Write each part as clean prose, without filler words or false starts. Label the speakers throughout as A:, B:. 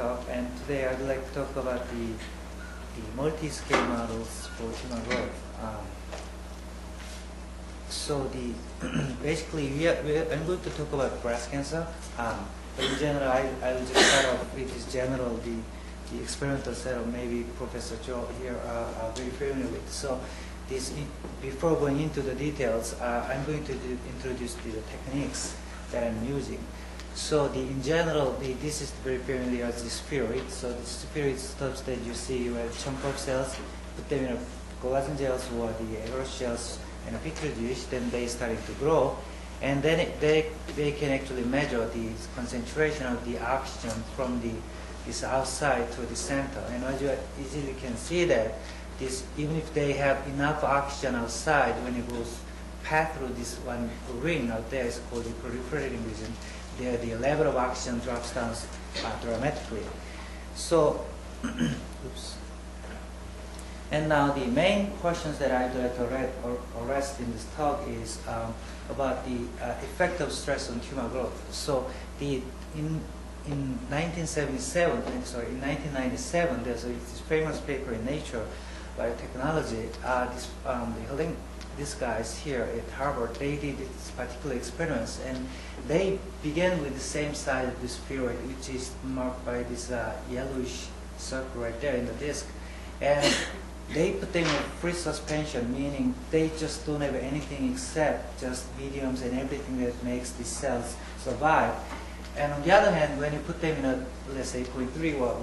A: talk, and today I'd like to talk about the multi-scale models for tumor growth. So basically I'm going to talk about breast cancer. But in general, I will just start off with this general, the experimental setup. Maybe Professor Joe here are very familiar with. So before going into the details, I'm going to introduce the techniques that I'm using. So in general, this is very familiar as the spheroid. So the spheroid stuff that you see where chunk of cells, put them in a collagen gels or the agar shells in a petri dish, then they started to grow. And then they can actually measure the concentration of the oxygen from this outside to the center. And as you easily can see that even if they have enough oxygen outside, when it goes pass through this one ring out there, it's called the proliferating region, the level of oxygen drops down dramatically. So, oops. And now the main questions that I'd like to address in this talk is about the effect of stress on tumor growth. So in 1997, there's this famous paper in Nature Biotechnology. These guys here at Harvard, they did this particular experiments, and they began with the same size of the spheroid, which is marked by this yellowish circle right there in the disk. And they put them in free suspension, meaning they just don't have anything except just mediums and everything that makes the cells survive. And on the other hand, when you put them in a, let's say, 0.3 or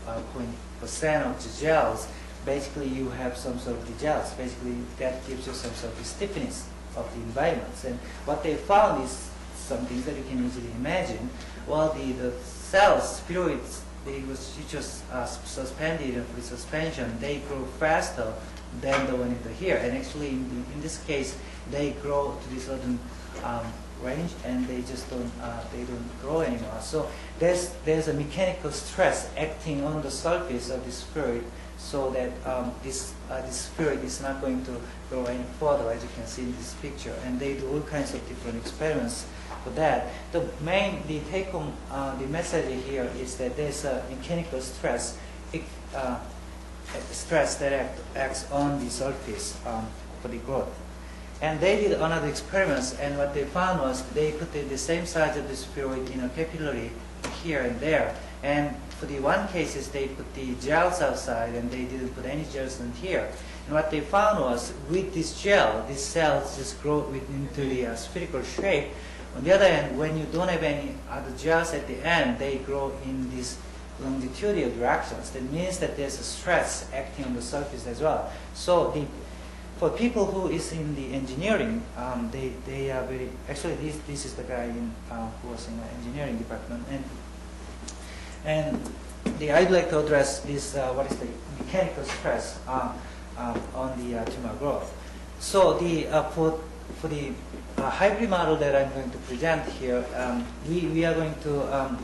A: 1% of the gels, basically you have some sort of the gels. Basically, that gives you some sort of the stiffness of the environments. And what they found is something that you can easily imagine. Well, the cells, spheroids, they was just suspended in free suspension. They grow faster than the one in here. And actually, in this case, they grow to this certain range, and they just don't grow anymore. So there's a mechanical stress acting on the surface of the spheroid, so that this spheroid is not going to grow any further, as you can see in this picture. And they do all kinds of different experiments for that. The take-home, the message here is that there's a mechanical stress, stress that acts on the surface for the growth. And they did another experiments, and what they found was they put the same size of the spheroid in a capillary here and there. And for the one cases, they put the gels outside, and they didn't put any gels in here. And what they found was with this gel, these cells just grow into the spherical shape. On the other hand, when you don't have any other gels at the end, they grow in these longitudinal directions. That means that there's a stress acting on the surface as well. So for people who is in the engineering, they are very, actually this is the guy who was in the engineering department, and I'd like to address this, what is the mechanical stress on the tumor growth. So for the hybrid model that I'm going to present here, we are going to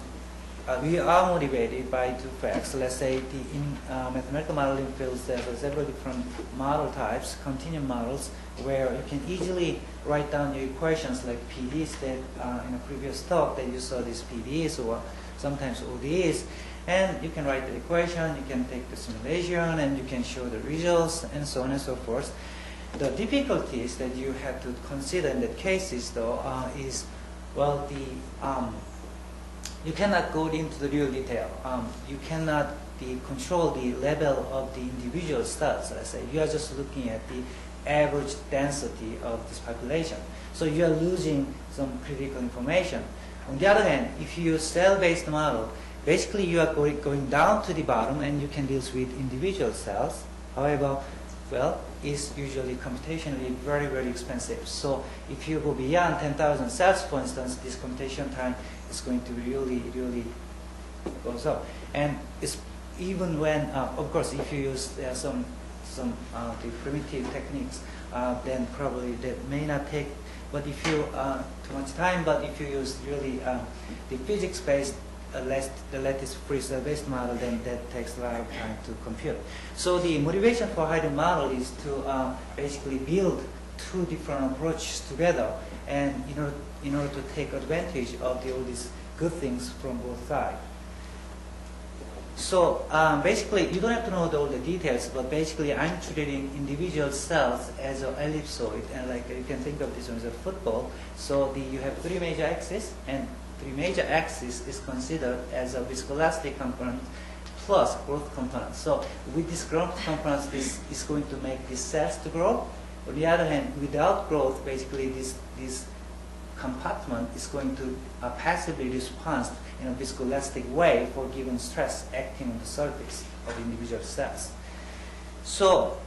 A: we are motivated by two facts. Let's say in mathematical modeling fields, there are several different model types, continuum models, where you can easily write down your equations like PDs that in a previous talk that you saw these PDs or sometimes ODEs. And you can write the equation, you can take the simulation, and you can show the results, and so on and so forth. The difficulties that you have to consider in that cases, though, is, well, you cannot go into the real detail. You cannot control the level of the individual studs, let's say. You are just looking at the average density of this population. So you are losing some critical information. On the other hand, if you use cell-based model, basically you are going down to the bottom, and you can deal with individual cells. However, well, it's usually computationally very, very expensive. So if you go beyond 10,000 cells, for instance, this computation time is going to really, really goes up. And it's even when, of course, if you use some the primitive techniques, then probably that may not take, but if you too much time. But if you use really the physics-based, the latest free cell-based model, then that takes a lot of time to compute. So the motivation for hybrid model is to basically build two different approaches together, and in order to take advantage of all these good things from both sides. So basically, you don't have to know all the details, but basically I'm treating individual cells as an ellipsoid, and like you can think of this one as a football. So you have three major axes, and three major axes is considered as a viscoelastic component plus growth component. So with this growth component, this is going to make these cells to grow. On the other hand, without growth, basically this compartment is going to passively respond in a viscoelastic way for given stress acting on the surface of individual cells. So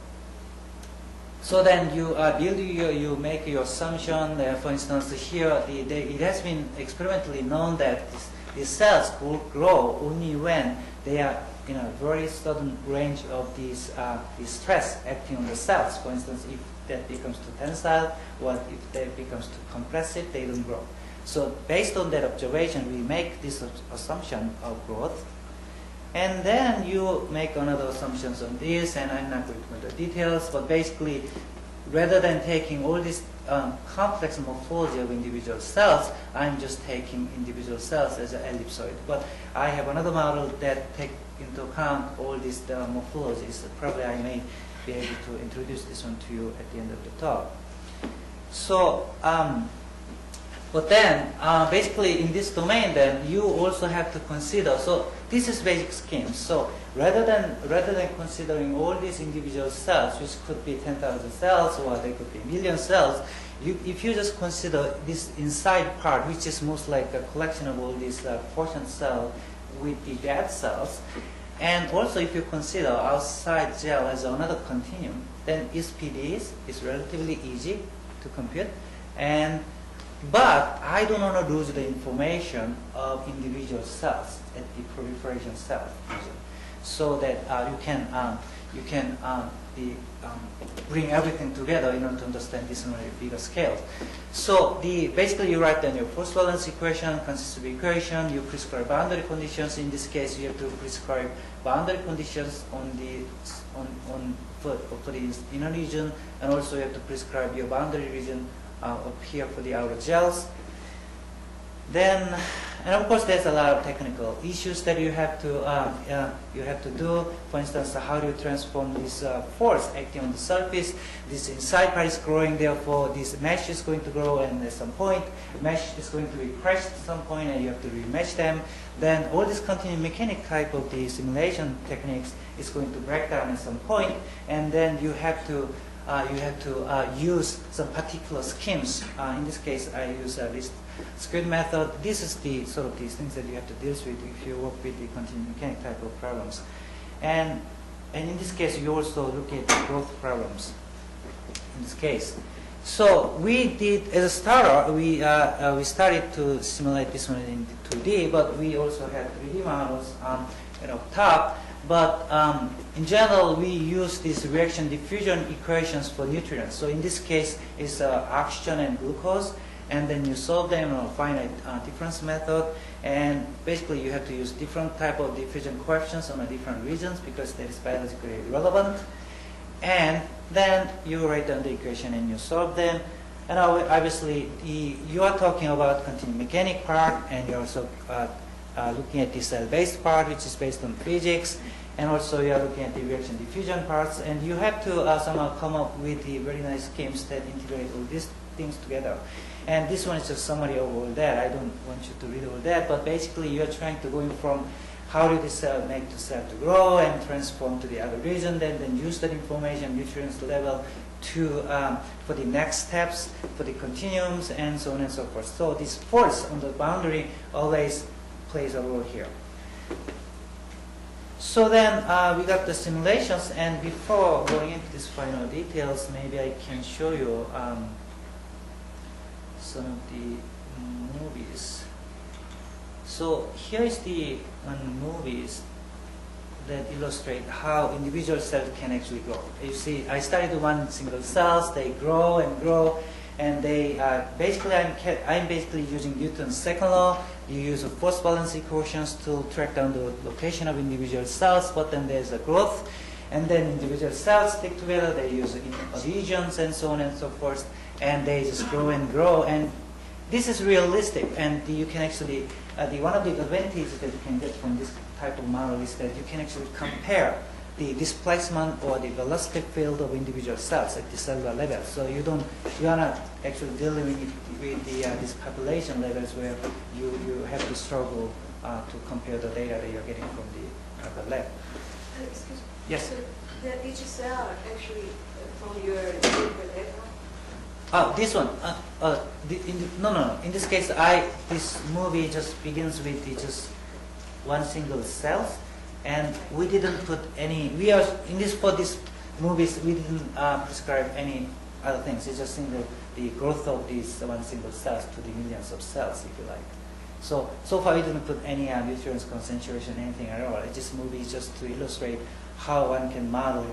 A: then you build you make your assumption. For instance, here it has been experimentally known that these cells will grow only when they are in a very certain range of these stress acting on the cells. For instance, if that becomes too tensile, or if that becomes too compressive, they don't grow. So based on that observation, we make this assumption of growth. And then you make another assumptions on this, and I'm not going to go into details, but basically, rather than taking all this complex morphology of individual cells, I'm just taking individual cells as an ellipsoid. But I have another model that take into account all these morphologies. Probably I may be able to introduce this one to you at the end of the talk. So, but then, basically in this domain, then you also have to consider. So this is basic scheme. So rather than considering all these individual cells, which could be 10,000 cells or they could be million cells, if you just consider this inside part, which is most like a collection of all these portion cells with the dead cells, and also if you consider outside gel as another continuum, then its PDs is relatively easy to compute. But I don't want to lose the information of individual cells at the proliferation cell region, so that you can bring everything together in order to understand this on a bigger scale. So basically you write down your first valence equation, consists of equation, you prescribe boundary conditions. In this case, you have to prescribe boundary conditions for the inner region, and also you have to prescribe your boundary region up here for the outer gels. Then, and of course, there's a lot of technical issues that you have to do. For instance, how do you transform this force acting on the surface? This inside part is growing, therefore this mesh is going to grow, and at some point, mesh is going to be crushed at some point, and you have to remesh them. Then all this continuum mechanic type of the simulation techniques is going to break down at some point, and then you have to use some particular schemes. In this case, I use this squid method. This is the sort of these things that you have to deal with if you work with the continuum mechanic type of problems. And in this case, you also look at the growth problems. In this case, so we did as a starter. We started to simulate this one in 2D, but we also had 3D models top. But in general, we use these reaction-diffusion equations for nutrients. So in this case, it's oxygen and glucose, and then you solve them in a finite difference method. And basically, you have to use different type of diffusion coefficients on the different regions because that is biologically relevant. And then you write down the equation and you solve them. And obviously, you are talking about continuum mechanic part, and you're also looking at the cell-based part, which is based on physics, and also you are looking at the reaction diffusion parts, and you have to somehow come up with the very nice schemes that integrate all these things together. And this one is just summary of all that. I don't want you to read all that, but basically you are trying to go in from how do this cell make the cell to grow and transform to the other region, then use that information, nutrients level, for the next steps, for the continuums, and so on and so forth. So this force on the boundary always plays a role here. So then we got the simulations, and before going into these final details, maybe I can show you some of the movies. So here is the movies that illustrate how individual cells can actually grow. You see, I started with one single cells, they grow and grow, and they basically I'm basically using Newton's second law. You use a force balance equations to track down the location of individual cells, but then there's a growth, and then individual cells stick together, they use adhesions and so on and so forth, and they just grow and grow. And this is realistic, and you can actually, one of the advantages that you can get from this type of model is that you can actually compare the displacement or the velocity field of individual cells at the cellular level. So you are not actually dealing with these population levels where you have to struggle to compare the data that you're getting from the lab.
B: Excuse me.
A: Yes.
B: So each cell actually from your lab?
A: Oh, this one. No. In this case, this movie just begins with just one single cell, and we didn't put any. For this movies we didn't prescribe any other things. It's just the growth of these one single cells to the millions of cells, if you like. So far we didn't put any nutrients concentration, anything at all. It's just movie just to illustrate how one can model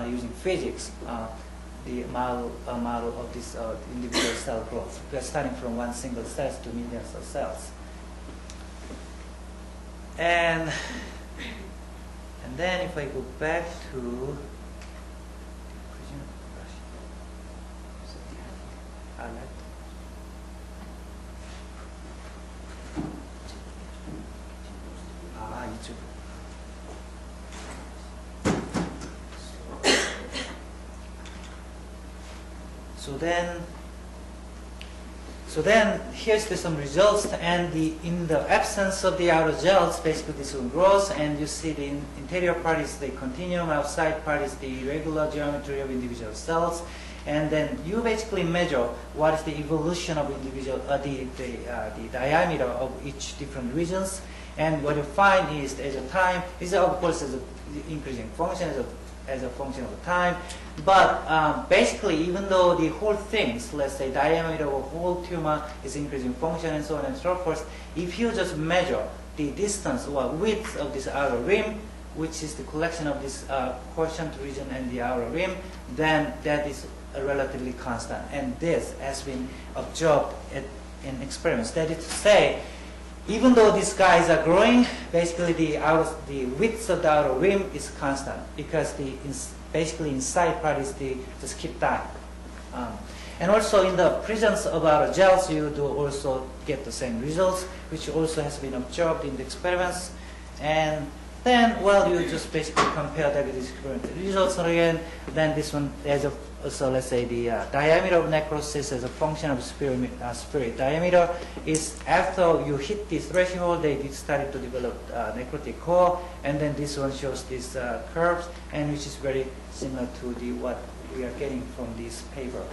A: using physics. The model of this individual cell growth. We are starting from one single cell to millions of cells. And then if I go back to 이쪽. So then here's some results, and in the absence of the outer gels, basically this one grows, and you see the interior part is the continuum, outside part is the regular geometry of individual cells, and then you basically measure what is the evolution of individual, the diameter of each different regions, and what you find is as a time, this is of course as an increasing function, as a function of the time. But basically, even though the whole things, let's say diameter of whole tumor is increasing function and so on and so forth, if you just measure the distance or width of this outer rim, which is the collection of this quotient region and the outer rim, then that is relatively constant. And this has been observed in experiments. That is to say, even though these guys are growing, basically the width of the outer rim is constant because basically inside part is just keep dying. And also in the presence of outer gels, you do also get the same results, which also has been observed in the experiments. And then, well, you just basically compare that with the experimental results again. Then this one, so let's say the diameter of necrosis as a function of spheroid diameter is after you hit this threshold, they started to develop necrotic core, and then this one shows these curves, and which is very similar to what we are getting from this paper.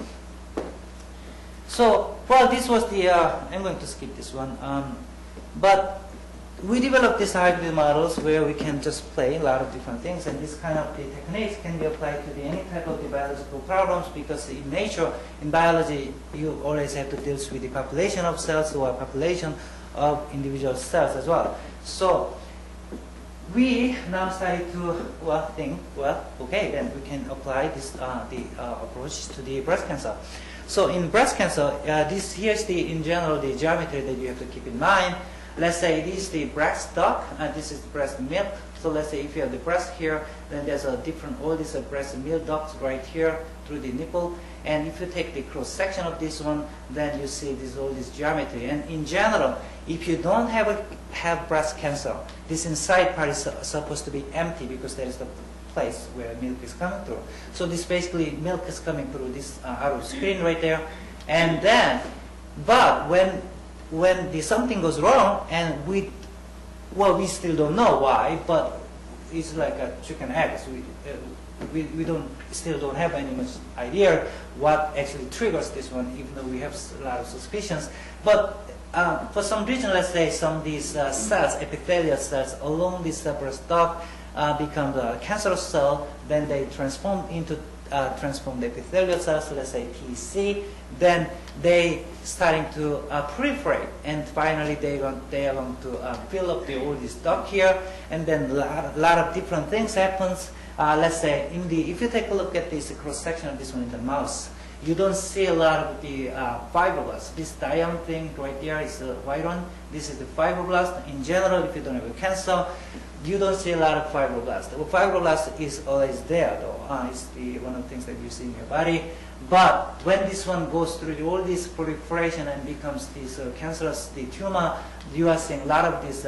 A: So, well, this was I'm going to skip this one, but we developed these hybrid models where we can just play a lot of different things, and this kind of techniques can be applied to any type of the biological problems, because in nature, in biology, you always have to deal with the population of cells or population of individual cells as well. So we now started to think, well, okay, then we can apply this approach to the breast cancer. So in breast cancer, here's in general the geometry that you have to keep in mind. Let's say this is the breast duct, and this is the breast milk. So let's say if you have the breast here, then there's all these breast milk ducts right here through the nipple. And if you take the cross section of this one, then you see all this geometry. And in general, if you don't have breast cancer, this inside part is supposed to be empty because there is the place where milk is coming through. So this basically milk is coming through this outer screen right there. And then, but when something goes wrong, and we still don't know why, but it's like a chicken eggs. We still don't have any much idea what actually triggers this one, even though we have a lot of suspicions. But for some reason, let's say some of these cells, epithelial cells along this breast duct become the cancerous cell, then they transform the epithelial cells, so let's say PC, then they starting to proliferate, and finally they are going to fill up all this duct here, and then a lot of different things happens. Let's say if you take a look at this cross section of this one in the mouse, you don't see a lot of the fibroblasts. This diamond thing right there is the white one. This is the fibroblast. In general, if you don't have a cancer, you don't see a lot of fibroblasts. The fibroblast is always there, though. It's one of the things that you see in your body. But when this one goes through all this proliferation and becomes this cancerous the tumor, you are seeing a lot of this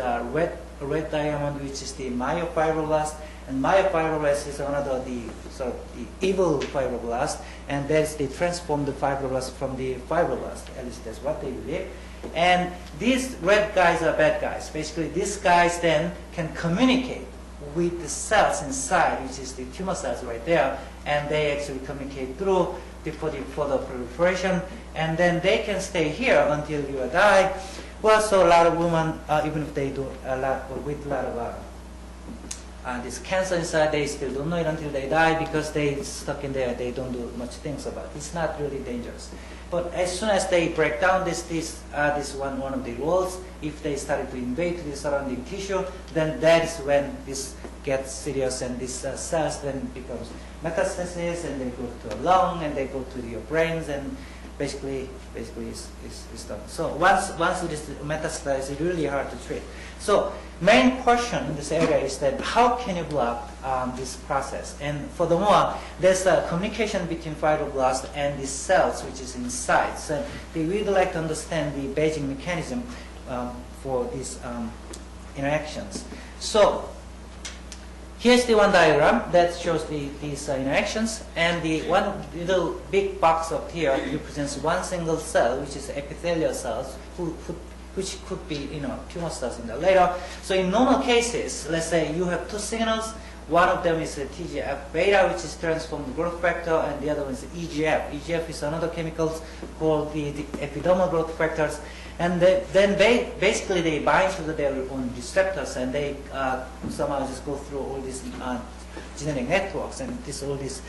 A: red diamond, which is the myofibroblast, and myofibroblast is another the sort of the evil fibroblast, and that's the transformed fibroblast from the fibroblast. At least that's what they believe. And these red guys are bad guys. Basically, these guys then can communicate with the cells inside, which is the tumor cells right there, and they actually communicate through for the proliferation, and then they can stay here until you die. Well, so a lot of women, even if they do a lot with a lot of this cancer inside, they still don't know it until they die because they stuck in there. They don't do much things about it. It's not really dangerous. But as soon as they break down this one of the walls, if they started to invade the surrounding tissue, then that is when this gets serious, and these cells then becomes metastasis, and they go to a lung, and they go to your brains, and basically it's done. So once it is metastasized, it's really hard to treat. So main question in this area is that how can you block this process? And furthermore, there's a communication between fibroblast and the cells which is inside. So we'd like to understand the basic mechanism for these interactions. So here's the one diagram that shows these interactions, and the one little big box up here represents one single cell, which is epithelial cells, which could be tumor cells in the later. So in normal cases, let's say you have two signals. One of them is a TGF-beta, which is transformed growth factor, and the other one is EGF. EGF is another chemical called the epidermal growth factors. And then basically they bind to their own receptors, and they somehow just go through all these genetic networks and all this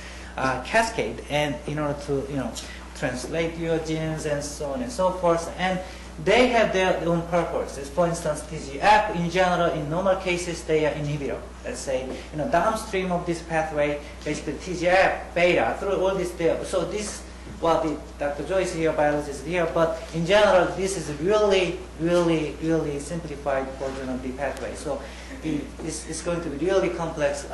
A: cascade, and in order to translate your genes and so on and so forth. And they have their own purposes. For instance, TGF in general, in normal cases, they are inhibitor. Let's say downstream of this pathway, basically TGF beta through all this there. So this. Well, Dr. Joyce here, biologist here, but in general, this is really simplified version of the pathway. So it's going to be really complex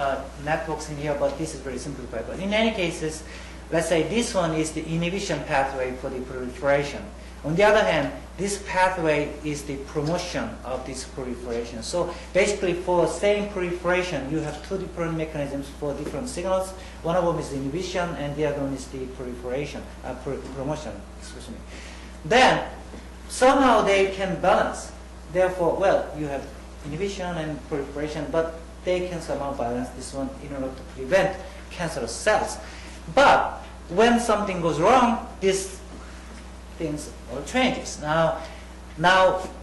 A: networks in here, but this is very simplified. But in any cases, let's say this one is the inhibition pathway for the proliferation. On the other hand, this pathway is the promotion of this proliferation. So basically, for same proliferation, you have two different mechanisms for different signals. One of them is the inhibition, and the other one is the proliferation, promotion. Excuse me. Then somehow they can balance. Therefore, well, you have inhibition and proliferation, but they can somehow balance this one in order to prevent cancerous cells. But when something goes wrong, this things all changes. Now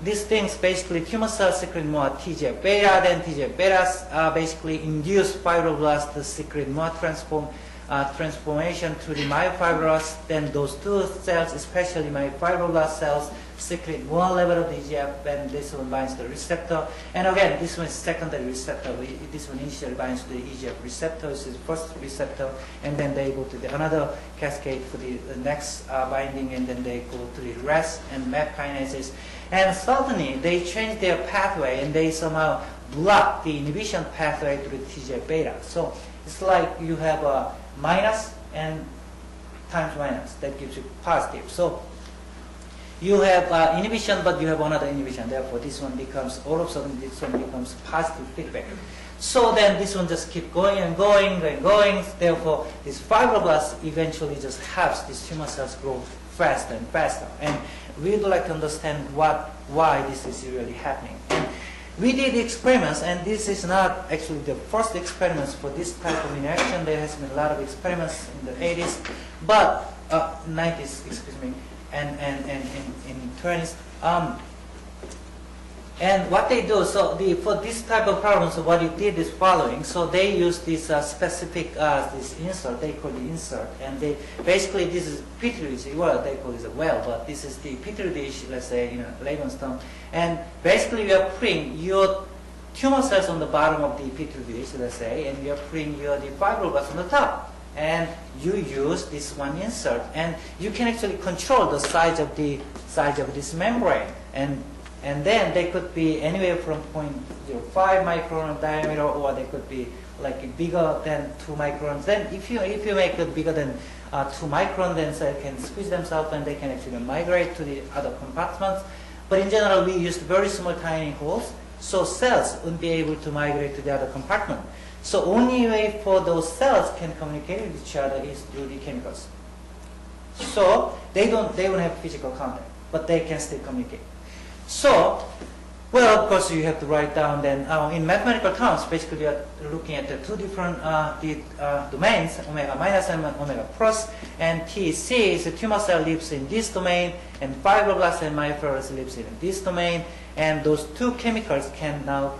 A: these things basically tumor cells secrete more TGF-beta, then TGF-betas basically induce fibroblasts to secrete more transformation to the myofibroblasts. Then those two cells, especially myofibroblast cells, secrete more level of EGF, and this one binds to the receptor. And again, this one is secondary receptor. This one initially binds to the EGF receptor. This is the first receptor, and then they go to another cascade for the next binding, and then they go to the RAS and MAP kinases. And suddenly, they change their pathway, and they somehow block the inhibition pathway to the TGF-beta. So it's like you have a minus and times minus. That gives you positive. So you have inhibition, but you have another inhibition. Therefore, this one becomes, all of a sudden, this one becomes positive feedback. So then this one just keeps going and going and going. Therefore, this fibroblast eventually just helps these tumor cells grow faster and faster. And we'd like to understand why this is really happening. And we did experiments, and this is not actually the first experiments for this type of interaction. There has been a lot of experiments in the 80s, but 90s, excuse me. And in 20s. And what they do, so for this type of problem, so what you did is following. So they use this specific this insert, they call the insert, and they basically this is petri dish. Well, they call this a well, but this is the petri dish, let's say layman's term. And basically, you are putting your tumor cells on the bottom of the petri dish, let's say, and you are putting the fibroblasts on the top. And you use this one insert, and you can actually control the size of this membrane. And And then they could be anywhere from 0.05 micron diameter, or they could be like bigger than 2 microns. Then if you make it bigger than 2 micron, then cells can squeeze themselves and they can actually migrate to the other compartments. But in general, we used very small tiny holes, so cells wouldn't be able to migrate to the other compartment. So only way for those cells can communicate with each other is through the chemicals. So they won't have physical contact, but they can still communicate. So, well, of course, you have to write down then, in mathematical terms, basically you are looking at the two different domains, omega minus and omega plus, and TC is a tumor cell lives in this domain, and fibroblast and myofibroblast lives in this domain, and those two chemicals can now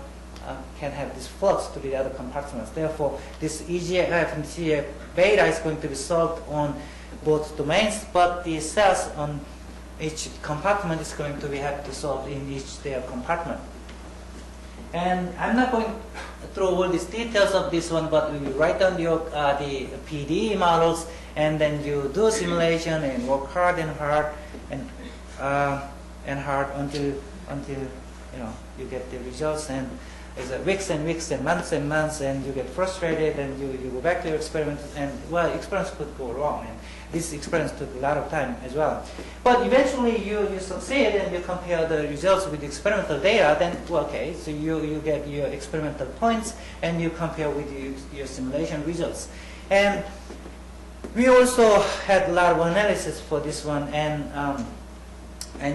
A: can have this flux to the other compartments. Therefore, this EGF and TGF beta is going to be solved on both domains, but the cells on each compartment is going to be have to solve in each their compartment. And I'm not going through all these details of this one, but we will write down your the PDE models, and then you do simulation and work hard and hard until you know you get the results. And it's weeks and weeks and months, and you get frustrated, and you go back to your experiment, and well, experiments could go wrong. And this experience took a lot of time as well. But eventually you succeed and you compare the results with the experimental data, then, well, okay, so you get your experimental points and you compare with your simulation results. And we also had a lot of analysis for this one and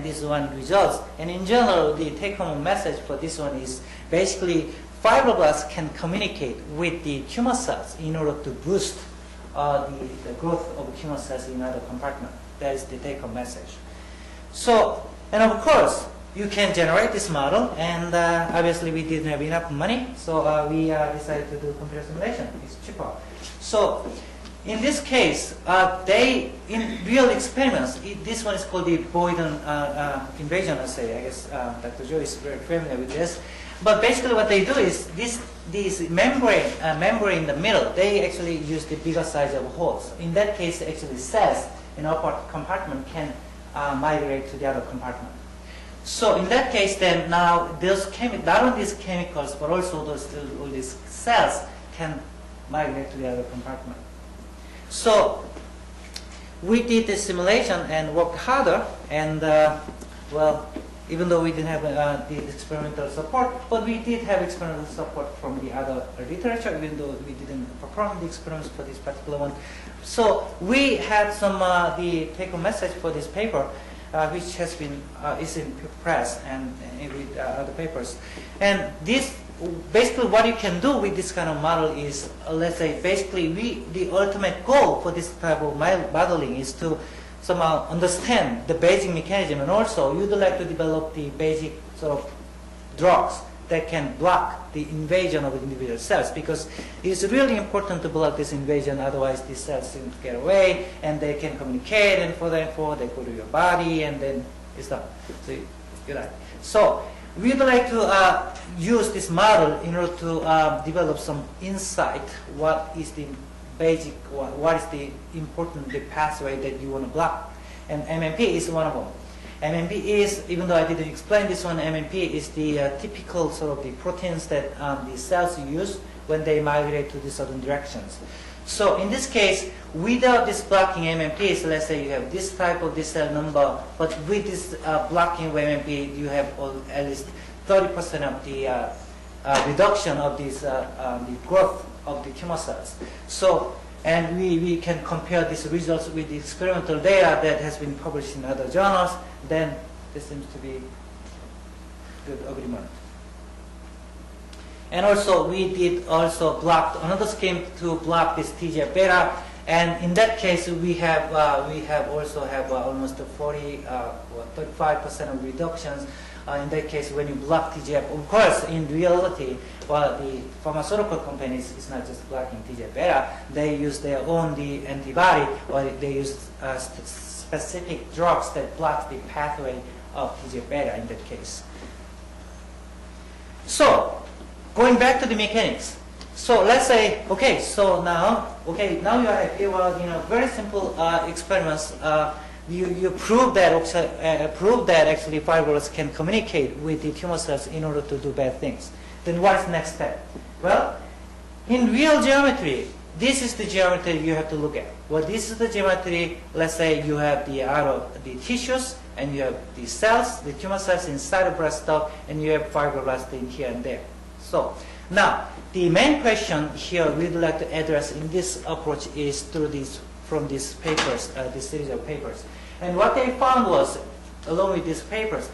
A: this one results. And in general, the take-home message for this one is basically fibroblasts can communicate with the tumor cells in order to boost the growth of tumor cells in other compartment. That is the take-home message. So, and of course, you can generate this model, and obviously we didn't have enough money, so we decided to do computer simulation. It's cheaper. So, in this case, in real experiments, this one is called the Boyden invasion assay. I guess Dr. Joe is very familiar with this. But basically what they do is this membrane in the middle, they actually use the bigger size of holes. In that case, actually cells in upper compartment can migrate to the other compartment. So in that case, then now those not only these chemicals, but also all these cells can migrate to the other compartment. So we did the simulation and worked harder, and well, even though we didn't have the experimental support, but we did have experimental support from the other literature, even though we didn't perform the experiments for this particular one. So we had some the take-home message for this paper, which has been is in press and with other papers. And this basically what you can do with this kind of model is, let's say, basically the ultimate goal for this type of modeling is to somehow understand the basic mechanism, and also you'd like to develop the basic sort of drugs that can block the invasion of individual cells, because it's really important to block this invasion, otherwise these cells seem to get away and they can communicate, and therefore they go to your body and then it's done. So you like. So we'd like to use this model in order to develop some insight. What is the basic, what is the important pathway that you want to block? And MMP is one of them. MMP is, even though I didn't explain this one, MMP is the typical sort of the proteins that the cells use when they migrate to the certain directions. So in this case, without this blocking MMPs, let's say you have this type of this cell number, but with this blocking of MMP, you have at least 30% of the reduction of this the growth of the tumor cells. So, and we can compare these results with the experimental data that has been published in other journals, then this seems to be good agreement. And also we did also block another scheme to block this TGF beta, and in that case we have also have almost 35% of reductions. In that case, when you block TGF, of course, in reality, well, the pharmaceutical companies is not just blocking TGF beta. They use their own the antibody, or they use specific drugs that block the pathway of TGF beta in that case. So, going back to the mechanics. So let's say, okay, so now you have very simple experiments. you prove that actually fibroblasts can communicate with the tumor cells in order to do bad things. Then what is the next step? Well, in real geometry, this is the geometry you have to look at. Well, this is the geometry. Let's say you have the tissues, and you have the cells, the tumor cells inside the breast duct, and you have fibroblasts in here and there. So now the main question here we'd like to address in this approach is through from these papers, this series of papers. And what they found was, along with these papers,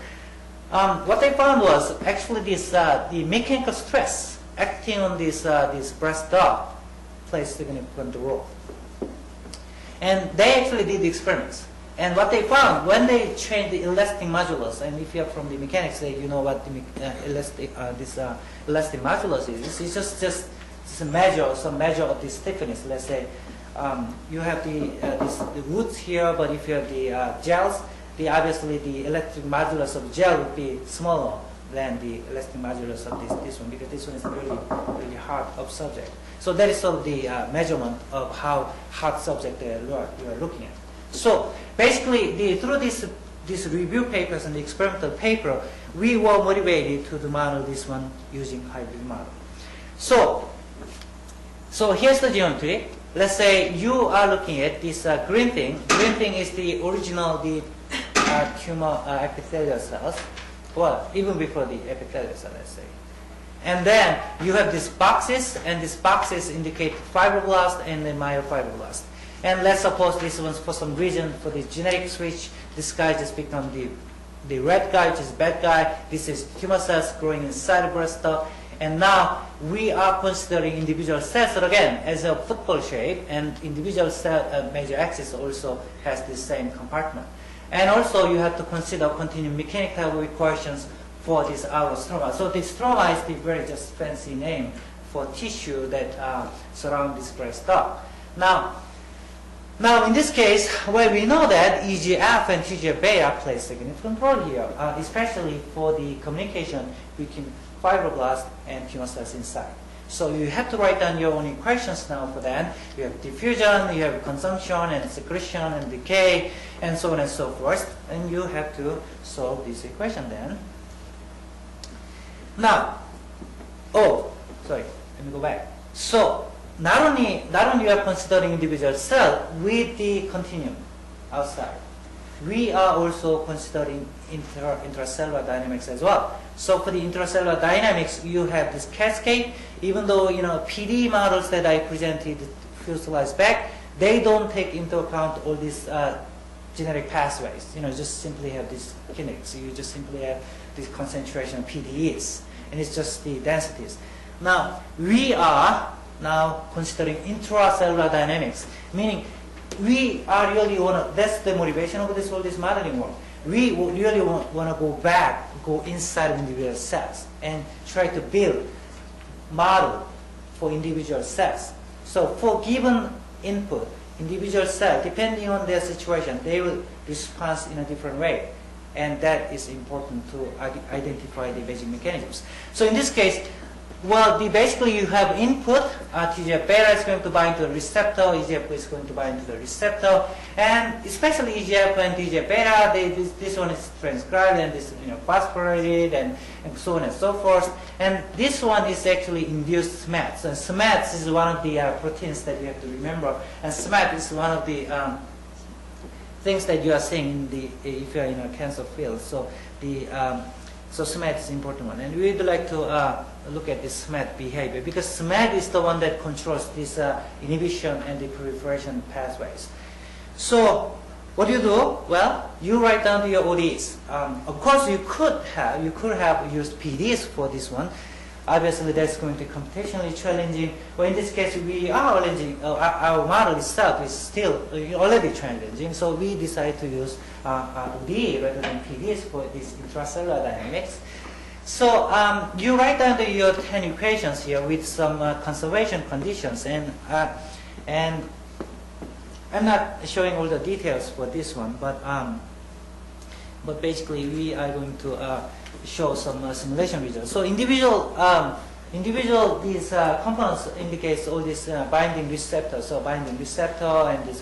A: what they found was actually this the mechanical stress acting on this breast duct plays significant role. And they actually did the experiments. And what they found when they trained the elastic modulus, and if you're from the mechanics, you know what the elastic modulus is. It's just some measure of the stiffness. Let's say you have the roots here, but if you have the gels, obviously the elastic modulus of gel would be smaller than the elastic modulus of this one, because this one is really hard of subject. So that is sort of the measurement of how hard subject you are looking at. So basically, through these review papers and the experimental paper, we were motivated to model this one using hybrid model. So here's the geometry. Let's say you are looking at this green thing. Green thing is the original tumor epithelial cells. Well, even before the epithelial cell, let's say. And then you have these boxes, and these boxes indicate fibroblast and the myofibroblast. And let's suppose this one's for some reason, for the genetic switch, this guy just become the red guy, which is bad guy. This is tumor cells growing inside the breast duct. And now we are considering individual cells again as a football shape, and individual cell major axis also has the same compartment. And also you have to consider continuum mechanical equations for this outer stroma. So the stroma is the very just fancy name for tissue that surround this breast duct. Now, in this case, where we know that EGF and TGFB play a significant role here, especially for the communication between fibroblast and tumor cells inside. So you have to write down your own equations now for that. You have diffusion, you have consumption and secretion and decay, and so on and so forth. And you have to solve this equation then. Now, let me go back. So not only you are considering individual cell with the continuum outside, we are also considering intracellular dynamics as well. So for the intracellular dynamics, you have this cascade. Even though PD models that I presented a few slides back, they don't take into account all these genetic pathways. Just simply have these kinetics. You just simply have this concentration of PDEs, and it's just the densities. Now we are considering intracellular dynamics, meaning we are really that's the motivation of all this modeling work. We really want to go inside individual cells and try to build model for individual cells. So for given input, individual cell, depending on their situation, they will respond in a different way. And that is important to identify the basic mechanisms. So in this case, basically you have input, TGF-beta is going to bind to the receptor, EGF is going to bind to the receptor, and especially EGF and TGF-beta, this one is transcribed and this phosphorylated and so on and so forth. And this one is actually induced SMAD. So SMAD is one of the proteins that you have to remember, and SMAD is one of the things that you are seeing if you are in a cancer field. So so SMAD is an important one, and we would like to look at this SMAD behavior, because SMAD is the one that controls this inhibition and the proliferation pathways. So what do? Well, you write down your ODs. Of course, you could have used PDs for this one. Obviously, that's going to be computationally challenging. But in this case, we are challenging. Our model itself is still already challenging. So we decided to use OD rather than PDs for this intracellular dynamics. So you write down your 10 equations here with some conservation conditions, and I'm not showing all the details for this one, but basically we are going to show some simulation results. So individual these components indicates all these binding receptors. So binding receptor and this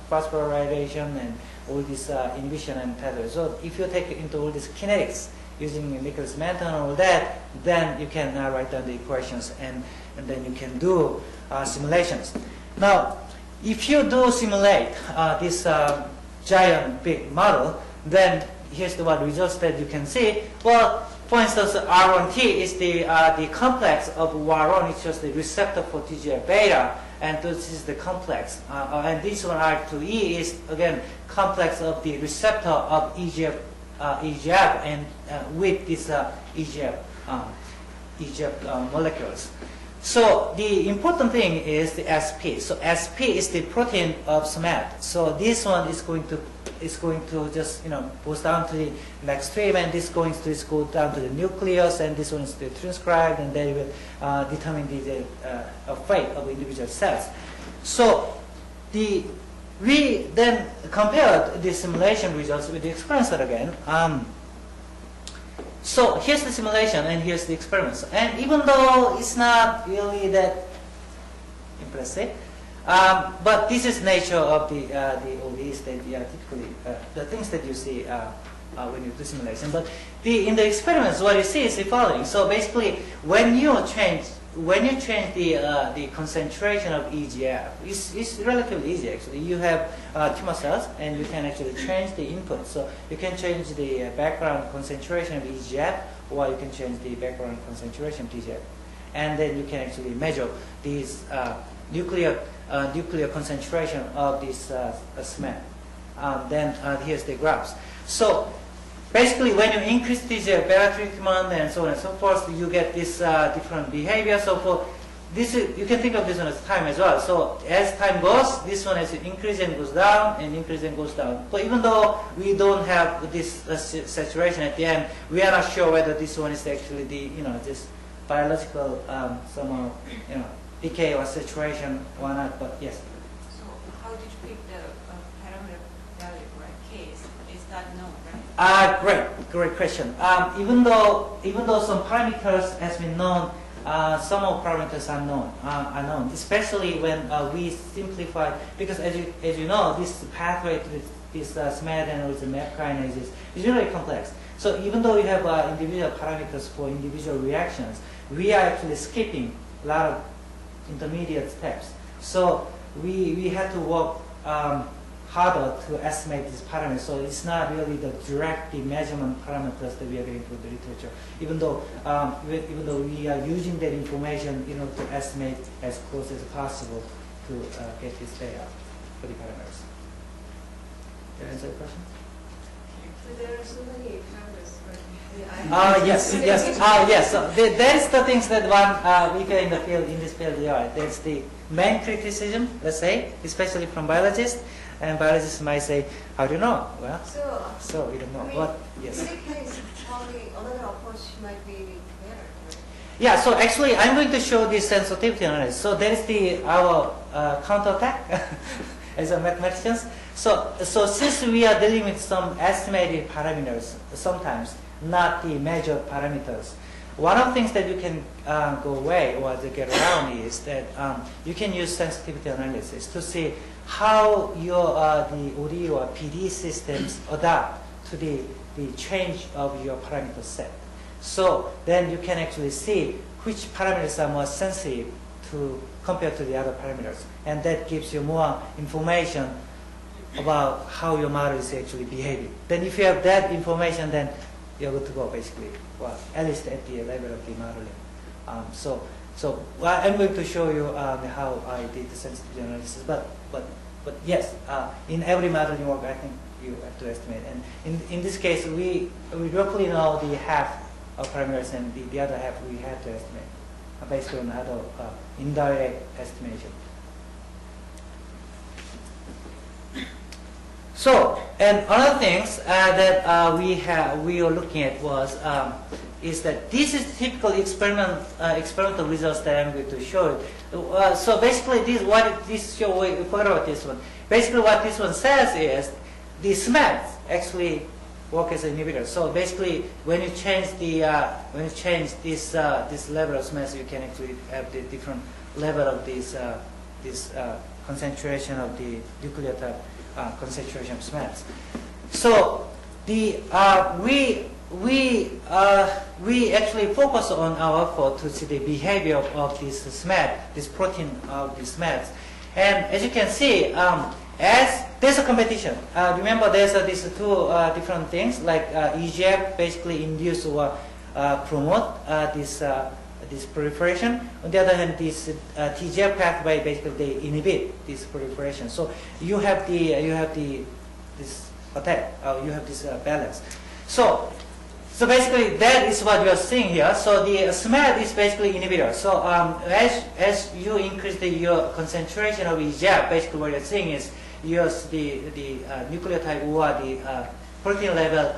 A: phosphorylation and all this inhibition and pathway. So if you take into all these kinetics using Nicholas Menton and all that, then you can write down the equations and then you can do simulations. Now, if you do simulate this giant big model, then here's the what results that you can see. Well, for instance, R1T is the complex of Y1, it's just the receptor for TGF-beta, and this is the complex. And this one, R2E, is again complex of the receptor of EGF and with this EGF molecules. So the important thing is the SP. So SP is the protein of SMAD. So this one is going to just goes down to the extreme, and this going to go down to the nucleus, and this one is the transcribed, and they will determine the fate of individual cells. So we then compared the simulation results with the experiments again. So here's the simulation and here's the experiments. And even though it's not really that impressive, but this is nature of the ODs that typically the things that you see when you do simulation. But in the experiments, what you see is the following. So basically, when you change the concentration of EGF, it's relatively easy actually. You have tumor cells, and you can actually change the input. So you can change the background concentration of EGF, or you can change the background concentration of TGF, and then you can actually measure these nuclear concentration of this SMAD. Then here's the graphs. So basically, when you increase TGF-beta treatment and so on and so forth, you get this different behavior. So for this, you can think of this one as time as well. So as time goes, this one has increase and goes down, and increase and goes down. So even though we don't have this saturation at the end, we are not sure whether this one is actually the this biological somehow decay or saturation or not. But yes.
B: So how did you pick the parameter value for a case? Is that known, right?
A: Great question. Even though some parameters has been known, some of parameters are known, especially when we simplify, because as you know, this pathway to this SMAD and also MAP kinases is really complex. So even though you have individual parameters for individual reactions, we are actually skipping a lot of intermediate steps. So we had to work harder to estimate these parameters. So it's not really the direct measurement parameters that we are getting from the literature. Even though we are using that information to estimate as close as possible to get this data for the parameters. Did I answer the question?
B: But there are so many parameters,
A: yes. Yes. So that is the things that one we in this field. Yeah, that's the main criticism. Let's say, especially from biologists. And biologists might say, how do you know? Well, so we don't know. But yes.
B: In this case, probably another approach might be better.
A: Yeah, so actually I'm going to show this sensitivity analysis. So that is our counterattack as a mathematicians. So since we are dealing with some estimated parameters, sometimes not the measured parameters, one of the things that you can go away or to get around is that you can use sensitivity analysis to see how your the OD or PD systems adapt to the change of your parameter set. So then you can actually see which parameters are more sensitive to compared to the other parameters, and that gives you more information about how your model is actually behaving. Then if you have that information, then you're good to go basically. Well, at least at the level of the modeling. So I'm going to show you how I did the sensitivity analysis, but yes, in every modeling work, I think you have to estimate. And in this case, we roughly know the half of parameters, and the other half we have to estimate based on other indirect estimation. So, and other things that we are looking at is that this is typical experimental results that I'm going to show you. So basically, this one. Basically, what this one says is the SMADs actually work as an inhibitor. So basically, when you change this level of SMADs, you can actually have the different level of this concentration of the nucleotide concentration of SMADs. So the we actually focus on our effort to see the behavior of this SMAD, this protein of the SMADs. And as you can see, as there's a competition. Remember, there's these two different things, like EGF basically induce or promote this proliferation. On the other hand, this TGF pathway basically they inhibit this proliferation. So you have this attack. You have this balance. So basically that is what you are seeing here. So the SMAD is basically inhibitor. So as you increase your concentration of EGF, basically what you're seeing is the nucleotide or the protein level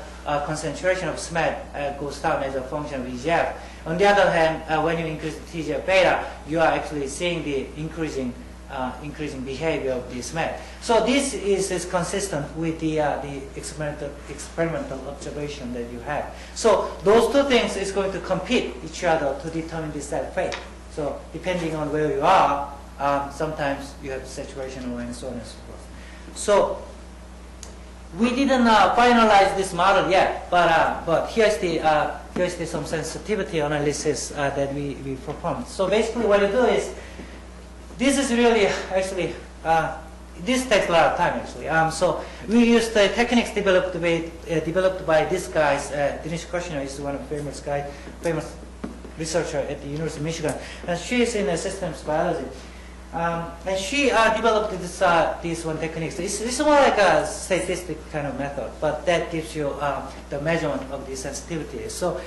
A: concentration of SMAD goes down as a function of EGF. On the other hand, when you increase the TGF beta, you are actually seeing the increasing behavior of the SMAD. So this is consistent with the experimental observation that you have. So those two things is going to compete each other to determine the cell fate. So depending on where you are, sometimes you have saturation and so on and so forth. So we didn't finalize this model yet, but here's the some sensitivity analysis that we performed. So basically, what you do is, this is really actually this takes a lot of time actually. So we used the techniques developed by this guys. Denise Kushner is one of the famous researcher at the University of Michigan, and she is in systems biology. And she developed this one technique. It's more like a statistic kind of method, but that gives you the measurement of the sensitivity. So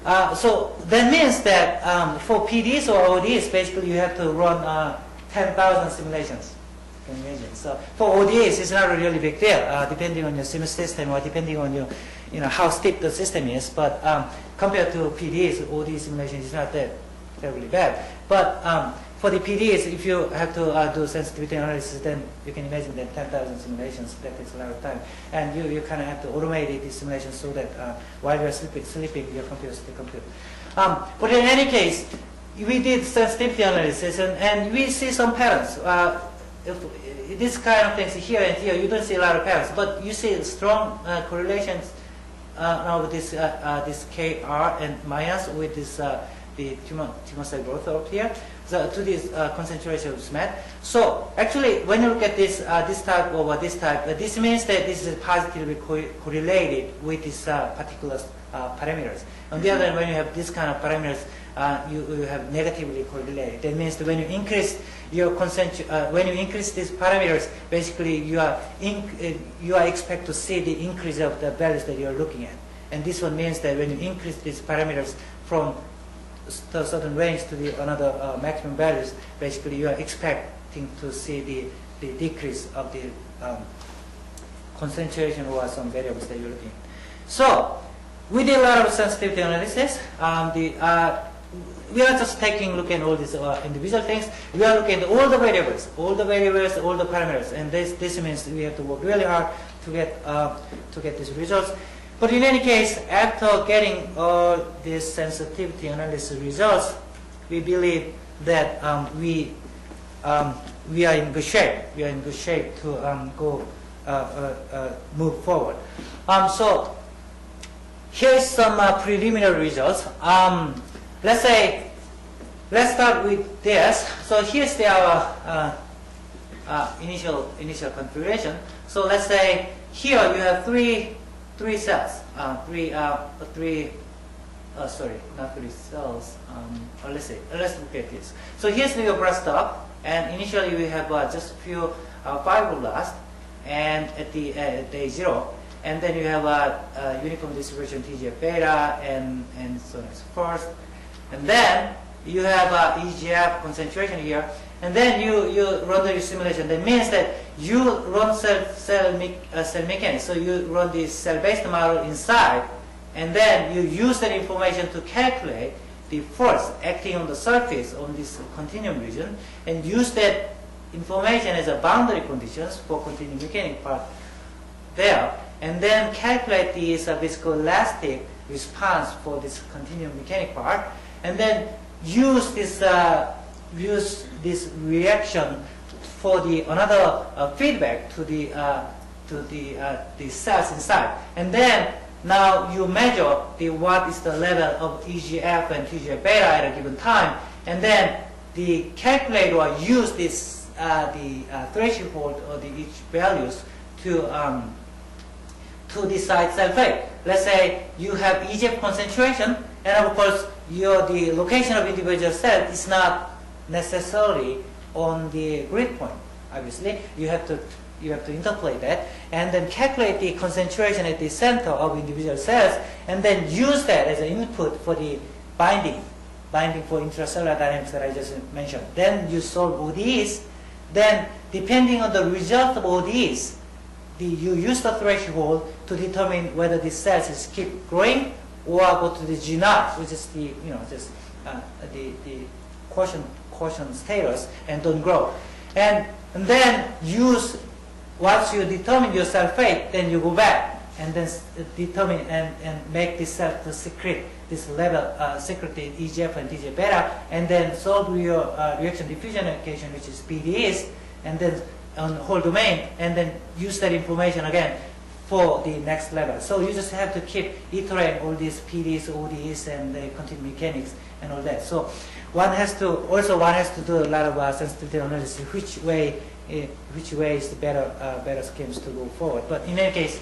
A: that means that for PDs or ODs, basically you have to run 10,000 simulations. Can you imagine? So for ODs, it's not a really big deal, depending on your sim system or depending on your, how steep the system is. But compared to PDs, OD simulation is not that terribly bad. But for the PDs, if you have to do sensitivity analysis, then you can imagine that 10,000 simulations, that takes a lot of time. And you kind of have to automate these simulations so that while you're sleeping, your computer still compute. But in any case, we did sensitivity analysis, and we see some patterns. If this kind of things here and here, you don't see a lot of patterns, but you see strong correlations with this KR and minus with this the tumor cell growth up here. So to this concentration of SMAD. So actually, when you look at this type over this type, this means that this is positively correlated with this particular parameters. On the other hand, when you have this kind of parameters, you have negatively correlated. That means that when you increase your when you increase these parameters, basically you are expect to see the increase of the values that you are looking at. And this one means that when you increase these parameters from a certain range to the another maximum values, basically you are expecting to see the decrease of the concentration or some variables that you're looking at. So we did a lot of sensitivity analysis. We are just taking a look at all these individual things. We are looking at all the variables, all the parameters, and this means we have to work really hard to get these results. But in any case, after getting all these sensitivity analysis results, we believe that we are in good shape. We are in good shape to move forward. So here's some preliminary results. Let's start with this. So here's our initial configuration. So let's say here you have three cells. Sorry, not three cells. Let's look at this. So here's your breaststock, and initially we have just a few fibroblasts, and at day 0. And then you have a uniform distribution TGF beta and so on and so forth. And then you have EGF concentration here. And then you run the simulation. That means that you run cell mechanics. So you run the cell-based model inside, and then you use that information to calculate the force acting on the surface on this continuum region, and use that information as a boundary conditions for continuum mechanics part there. And then calculate the viscoelastic response for this continuum mechanic part, and then use this reaction for the another feedback to the cells inside, and then now you measure what is the level of EGF and TGF beta at a given time, and then the calculator use this threshold or the each values to decide cell fate. Let's say you have EGF concentration, and of course the location of individual cell is not necessarily on the grid point. Obviously, you have to interpolate that and then calculate the concentration at the center of individual cells, and then use that as an input for the binding for intracellular dynamics that I just mentioned. Then you solve ODEs. Then, depending on the result of ODEs, you use the threshold to determine whether the cells is keep growing or go to the G0, which is the the quotient status, and don't grow. And then use, once you determine your cell fate, then you go back and then determine and make this cell to secrete this level, secrete the EGF and TGF beta, and then solve your reaction-diffusion equation, which is PDEs, and then on whole domain, and then use that information again for the next level. So you just have to keep iterating all these PDs, ODs, and the continuum mechanics and all that. So one has to do a lot of sensitivity analysis, which way is the better schemes to go forward. But in any case,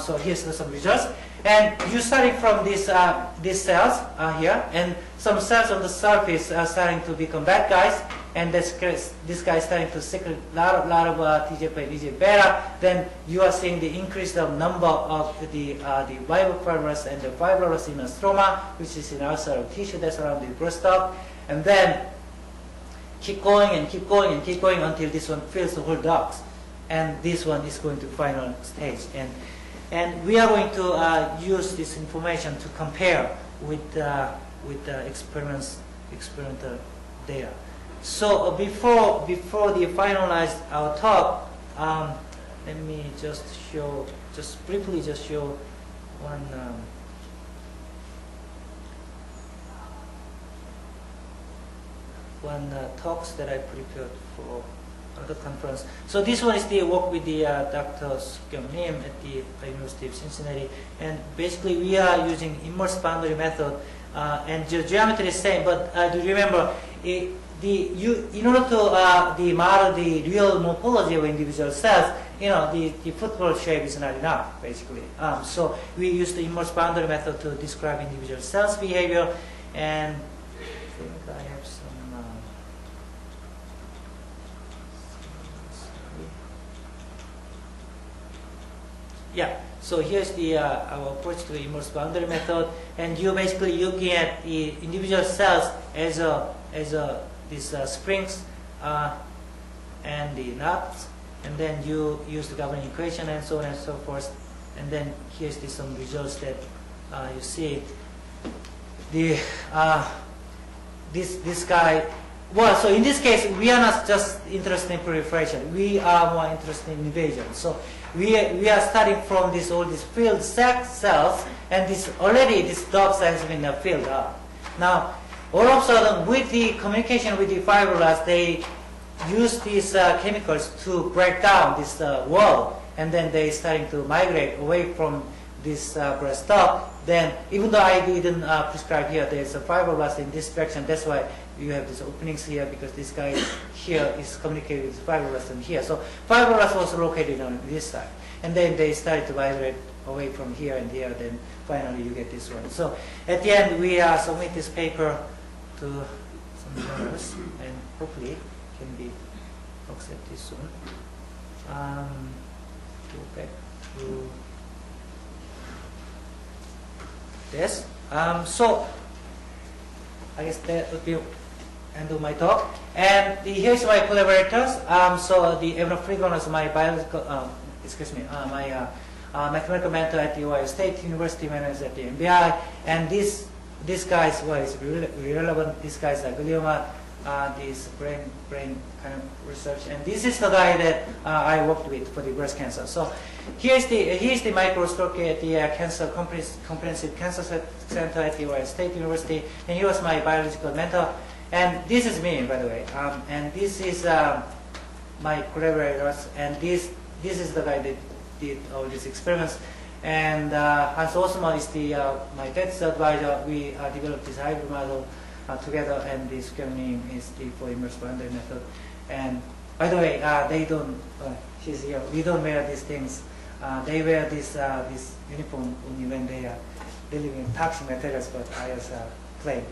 A: so here's some results, and you starting from these cells here, and some cells on the surface are starting to become bad guys, and this guy is starting to secrete a lot of TGF and TGF beta. Then you are seeing the increase of number of the myofibrous and the fibrous in the stroma, which is in outside of tissue that's around the brushstalk, and then keep going and keep going and keep going until this one fills the whole ducts, and this one is going to final stage. And we are going to use this information to compare with the experimental data. So before we finalize our talk, let me just briefly show one talks that I prepared for the conference. So this one is the work with the Dr. Suk-Kyung Lim at the University of Cincinnati, and basically we are using immersed boundary method, and the geometry is the same. But do you remember, in order to model the real morphology of individual cells, the football shape is not enough, basically. So we use the immersed boundary method to describe individual cells' behavior, and I think I have some. Yeah, so here's our approach to the immersed boundary method, and you basically looking at the individual cells as these springs and the nuts, and then you use the governing equation and so on and so forth, and then here's some results that you see. This guy. Well, so in this case, we are not just interested in proliferation. We are more interested in invasion. So we are starting from all these filled cells, and this dot size has been filled up. Now, all of a sudden, with the communication with the fibroblasts, they use these chemicals to break down this wall, and then they starting to migrate away from this breast duct. Then, even though I didn't prescribe here, there's a fibroblast in this direction. That's why you have these openings here, because this guy here is communicating with fibroblast in here. So fibroblast was located on this side, and then they started to migrate away from here and here. Then finally, you get this one. So at the end, we submit this paper to some journals, and hopefully can be accepted soon. Go back to this. So I guess that would be end of my talk. And here's my collaborators. So the Evan Frigon is my biological, my mathematical mentor at the Ohio State University, manager at the MBI. And this guy is really relevant. This guy is glioma, this brain kind of research. And this is the guy that I worked with for the breast cancer. So here's the microscopy at the Comprehensive Cancer Center at the Ohio State University, and he was my biological mentor. And this is me, by the way. And this is my collaborators, and this is the guy that did all these experiments. And Hans Osman is my test advisor. We developed this hybrid model together, and this name is the for inverse boundary method. And by the way, they don't. She's here. We don't wear these things. They wear this uniform only when they are dealing with toxic materials, but I was plain.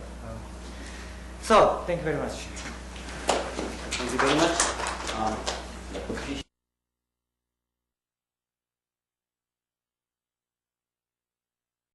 A: So thank you very much.
C: Thank you very much.